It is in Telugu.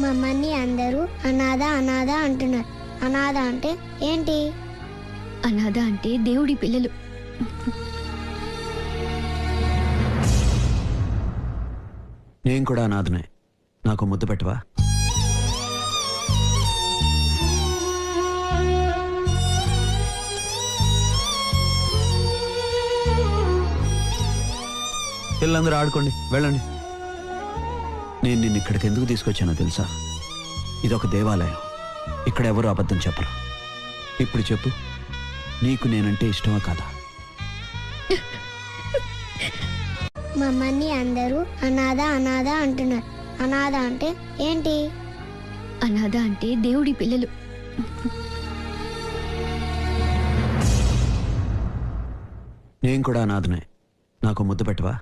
మమ్మల్ని అందరూ అనాథ అనాథ అంటున్నారు. అనాథ అంటే ఏంటి? అనాథ అంటే దేవుడి పిల్లలు. నేను కూడా అనాథనే. నాకు ముద్దు పెట్టవా? పిల్లలందరూ ఆడుకోండి, వెళ్ళండి. నేను నిన్ను ఇక్కడికి ఎందుకు తీసుకొచ్చానో తెలుసా? ఇదొక దేవాలయం. ఇక్కడ ఎవరు అబద్ధం చెప్పరు. ఇప్పుడు చెప్పు, నీకు నేనంటే ఇష్టమా కాదా? మమ్మల్ని అందరూ అనాథ అనాథ అంటున్నారు. అనాథ అంటే ఏంటి? అనాథ అంటే దేవుడి పిల్లలు. నేను కూడా అనాథనే. నాకు ముద్దు పెట్టవా?